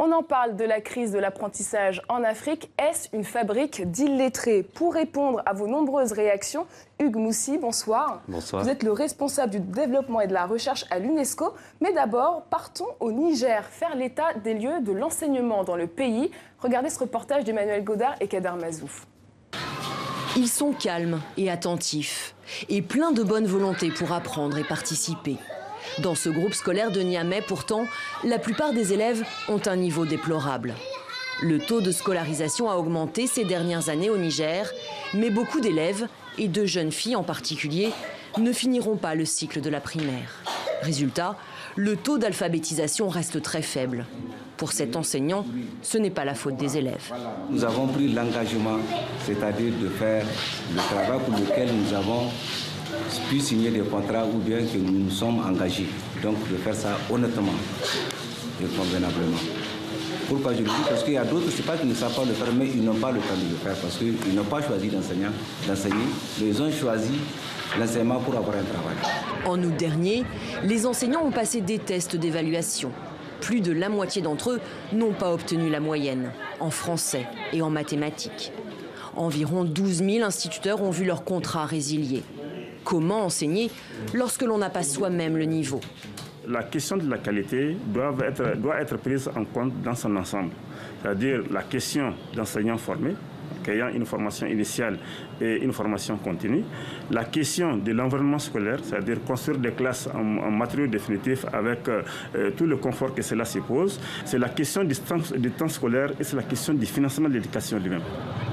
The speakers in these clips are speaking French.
On en parle de la crise de l'apprentissage en Afrique. Est-ce une fabrique d'illettrés? Pour répondre à vos nombreuses réactions, Hugues Moussi, bonsoir. Bonsoir. Vous êtes le responsable du développement et de la recherche à l'UNESCO. Mais d'abord, partons au Niger, faire l'état des lieux de l'enseignement dans le pays. Regardez ce reportage d'Emmanuel Godard et Kader Mazouf. Ils sont calmes et attentifs, et pleins de bonne volonté pour apprendre et participer. Dans ce groupe scolaire de Niamey, pourtant, la plupart des élèves ont un niveau déplorable. Le taux de scolarisation a augmenté ces dernières années au Niger, mais beaucoup d'élèves, et de jeunes filles en particulier, ne finiront pas le cycle de la primaire. Résultat, le taux d'alphabétisation reste très faible. Pour cet enseignant, ce n'est pas la faute des élèves. Nous avons pris l'engagement, c'est-à-dire de faire le travail pour lequel nous avons pu signer des contrats ou bien que nous nous sommes engagés. Donc de faire ça honnêtement et convenablement. Pourquoi je le dis? Parce qu'il y a d'autres, c'est pas qu'ils ne savent pas le faire, mais ils n'ont pas le temps de le faire parce qu'ils n'ont pas choisi d'enseigner, mais ils ont choisi l'enseignement pour avoir un travail. En août dernier, les enseignants ont passé des tests d'évaluation. Plus de la moitié d'entre eux n'ont pas obtenu la moyenne, en français et en mathématiques. Environ 12 000 instituteurs ont vu leur contrat résilié. Comment enseigner lorsque l'on n'a pas soi-même le niveau? La question de la qualité doit être prise en compte dans son ensemble. C'est-à-dire la question d'enseignants formés, ayant une formation initiale et une formation continue. La question de l'environnement scolaire, c'est-à-dire construire des classes en matériaux définitifs avec tout le confort que cela suppose. C'est la question du temps scolaire et c'est la question du financement de l'éducation lui-même.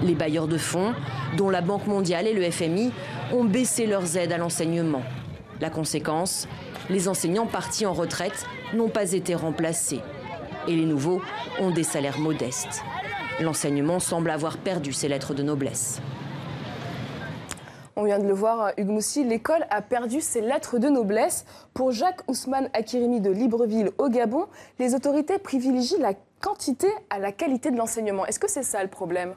Les bailleurs de fonds, dont la Banque mondiale et le FMI, ont baissé leurs aides à l'enseignement. La conséquence, les enseignants partis en retraite n'ont pas été remplacés. Et les nouveaux ont des salaires modestes. L'enseignement semble avoir perdu ses lettres de noblesse. On vient de le voir, Hugues Moussi, l'école a perdu ses lettres de noblesse. Pour Jacques Ousmane Akirimi de Libreville au Gabon, les autorités privilégient la quantité à la qualité de l'enseignement. Est-ce que c'est ça le problème ?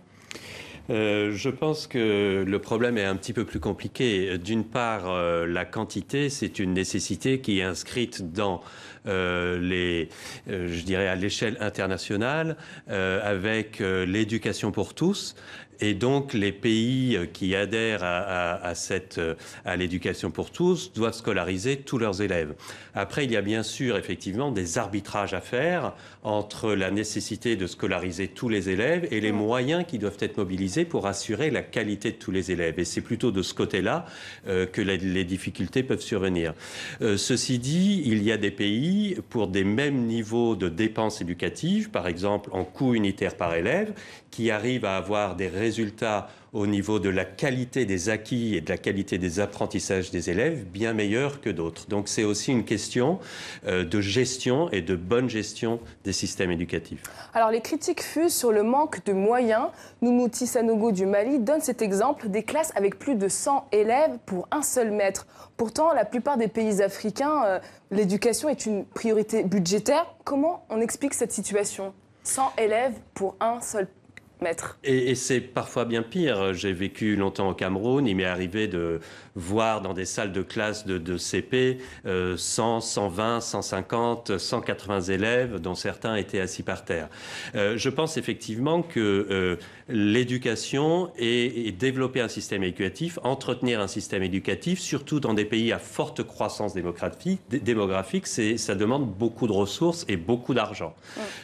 Je pense que le problème est un petit peu plus compliqué. D'une part, la quantité, c'est une nécessité qui est inscrite dans je dirais à l'échelle internationale, avec l'éducation pour tous. Et donc, les pays qui adhèrent à l'éducation pour tous doivent scolariser tous leurs élèves. Après, il y a bien sûr, effectivement, des arbitrages à faire entre la nécessité de scolariser tous les élèves et les moyens qui doivent être mobilisés pour assurer la qualité de tous les élèves. Et c'est plutôt de ce côté-là que les difficultés peuvent survenir. Ceci dit, il y a des pays, pour des mêmes niveaux de dépenses éducatives, par exemple en coût unitaire par élève, qui arrivent à avoir des résultats au niveau de la qualité des acquis et de la qualité des apprentissages des élèves bien meilleurs que d'autres. Donc c'est aussi une question de gestion et de bonne gestion des systèmes éducatifs. Alors les critiques fusent sur le manque de moyens. Noumouti Sanogo du Mali donne cet exemple des classes avec plus de 100 élèves pour un seul maître. Pourtant, la plupart des pays africains, l'éducation est une priorité budgétaire. Comment on explique cette situation? 100 élèves pour un seul maître. Et c'est parfois bien pire. J'ai vécu longtemps au Cameroun. Il m'est arrivé de voir dans des salles de classe de CP 100, 120, 150, 180 élèves, dont certains étaient assis par terre. Je pense effectivement que l'éducation et développer un système éducatif, entretenir un système éducatif, surtout dans des pays à forte croissance démographique, ça demande beaucoup de ressources et beaucoup d'argent.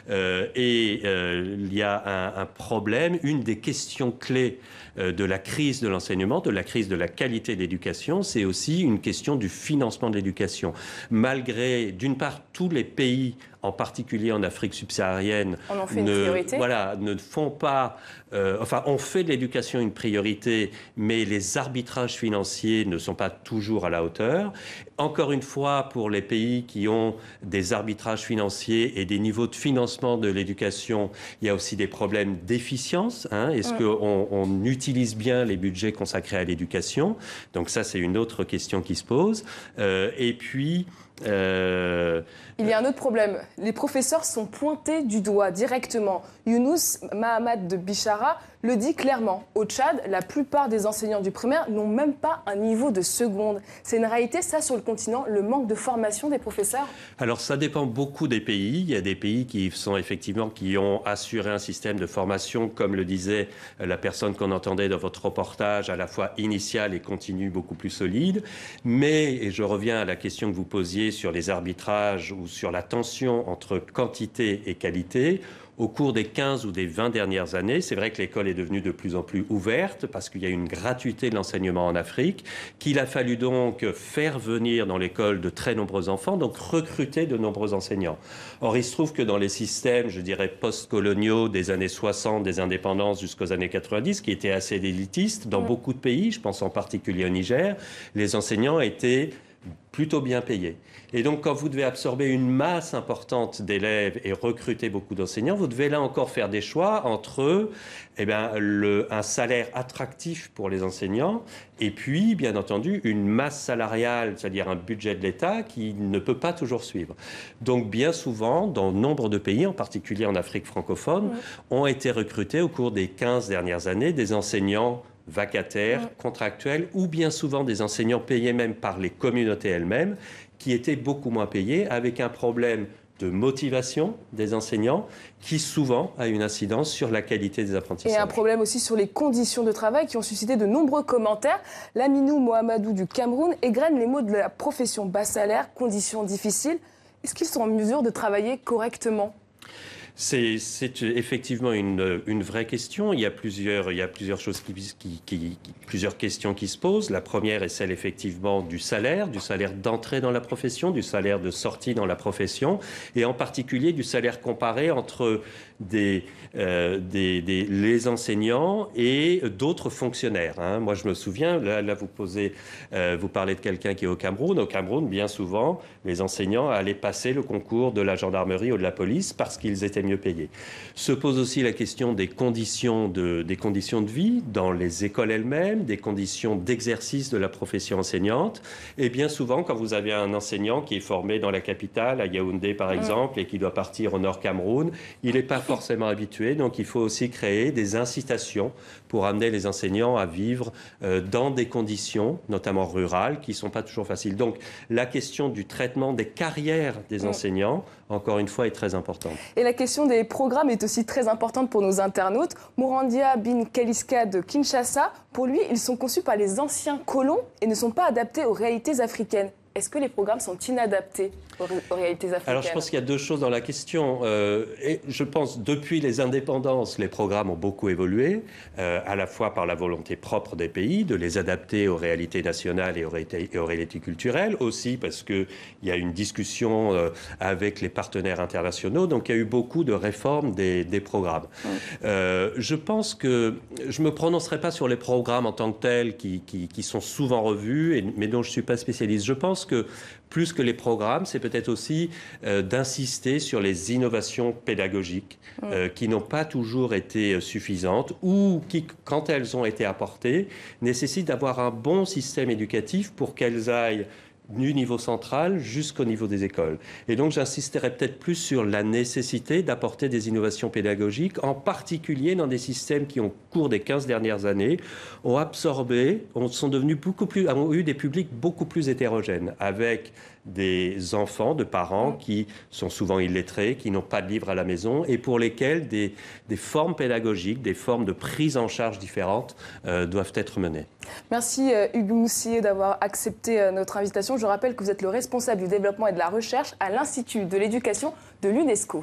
Il y a un problème, une des questions clés de la crise de l'enseignement, de la crise de la qualité de l'éducation, c'est aussi une question du financement de l'éducation. Malgré, d'une part, tous les pays, en particulier en Afrique subsaharienne, ne font pas... on fait de l'éducation une priorité, mais les arbitrages financiers ne sont pas toujours à la hauteur. Encore une fois, pour les pays qui ont des arbitrages financiers et des niveaux de financement de l'éducation, il y a aussi des problèmes d'efficience. Est-ce qu'on utilise bien les budgets consacrés à l'éducation? Donc ça, c'est une autre question qui se pose. Et puis... Il y a un autre problème. Les professeurs sont pointés du doigt directement. Younous Mahamad de Bichara, le dit clairement. Au Tchad, la plupart des enseignants du primaire n'ont même pas un niveau de seconde. C'est une réalité, ça, sur le continent, le manque de formation des professeurs? Alors, ça dépend beaucoup des pays. Il y a des pays qui ont assuré un système de formation, comme le disait la personne qu'on entendait dans votre reportage, à la fois initial et continu, beaucoup plus solide. Mais, et je reviens à la question que vous posiez sur les arbitrages ou sur la tension entre quantité et qualité, au cours des 15 ou des 20 dernières années, c'est vrai que l'école est devenue de plus en plus ouverte parce qu'il y a une gratuité de l'enseignement en Afrique, qu'il a fallu donc faire venir dans l'école de très nombreux enfants, donc recruter de nombreux enseignants. Or, il se trouve que dans les systèmes, je dirais, post-coloniaux des années 60, des indépendances jusqu'aux années 90, qui étaient assez élitistes, dans beaucoup de pays, je pense en particulier au Niger, les enseignants étaient plutôt bien payés. Et donc, quand vous devez absorber une masse importante d'élèves et recruter beaucoup d'enseignants, vous devez là encore faire des choix entre un salaire attractif pour les enseignants et puis, bien entendu, une masse salariale, c'est-à-dire un budget de l'État qui ne peut pas toujours suivre. Donc, bien souvent, dans nombre de pays, en particulier en Afrique francophone, ont été recrutés au cours des 15 dernières années des enseignants vacataires, contractuels, ou bien souvent des enseignants payés même par les communautés elles-mêmes, qui étaient beaucoup moins payés, avec un problème de motivation des enseignants, qui souvent a une incidence sur la qualité des apprentissages. Et un problème aussi sur les conditions de travail qui ont suscité de nombreux commentaires. Laminou Mohamedou du Cameroun égrène les mots de la profession bas salaire, conditions difficiles. Est-ce qu'ils sont en mesure de travailler correctement ? C'est effectivement une vraie question. Il y a plusieurs choses plusieurs questions qui se posent. La première est celle effectivement du salaire d'entrée dans la profession, du salaire de sortie dans la profession, et en particulier du salaire comparé entre les enseignants et d'autres fonctionnaires. Moi, je me souviens, là vous parlez de quelqu'un qui est au Cameroun. Au Cameroun, bien souvent, les enseignants allaient passer le concours de la gendarmerie ou de la police parce qu'ils étaient mieux payés. Se pose aussi la question des conditions de vie dans les écoles elles-mêmes, des conditions d'exercice de la profession enseignante. Et bien souvent, quand vous avez un enseignant qui est formé dans la capitale, à Yaoundé par exemple, et qui doit partir au Nord Cameroun, il n'est pas forcément habitué. Donc il faut aussi créer des incitations pour amener les enseignants à vivre dans des conditions, notamment rurales, qui ne sont pas toujours faciles. Donc la question du traitement des carrières des enseignants, encore une fois, est très importante. Et la question des programmes est aussi très importante pour nos internautes. Mourandia Bin Kaliska de Kinshasa, pour lui, ils sont conçus par les anciens colons et ne sont pas adaptés aux réalités africaines. Est-ce que les programmes sont inadaptés aux réalités africaines? Alors, je pense qu'il y a deux choses dans la question. Et je pense, depuis les indépendances, les programmes ont beaucoup évolué, à la fois par la volonté propre des pays de les adapter aux réalités nationales et aux réalités culturelles, aussi parce qu'il y a une discussion avec les partenaires internationaux. Donc, il y a eu beaucoup de réformes des programmes. Je pense que je ne me prononcerai pas sur les programmes en tant que tels qui sont souvent revus, mais dont je ne suis pas spécialiste. Je pense que plus que les programmes, c'est peut-être aussi d'insister sur les innovations pédagogiques qui n'ont pas toujours été suffisantes ou qui, quand elles ont été apportées, nécessitent d'avoir un bon système éducatif pour qu'elles aillent du niveau central jusqu'au niveau des écoles. Et donc, j'insisterai peut-être plus sur la nécessité d'apporter des innovations pédagogiques, en particulier dans des systèmes qui, au cours des 15 dernières années, ont eu des publics beaucoup plus hétérogènes, avec des enfants de parents qui sont souvent illettrés, qui n'ont pas de livres à la maison et pour lesquels des formes pédagogiques, des formes de prise en charge différentes doivent être menées. Merci Hugues Moussier d'avoir accepté notre invitation. Je rappelle que vous êtes le responsable du développement et de la recherche à l'Institut de l'éducation de l'UNESCO.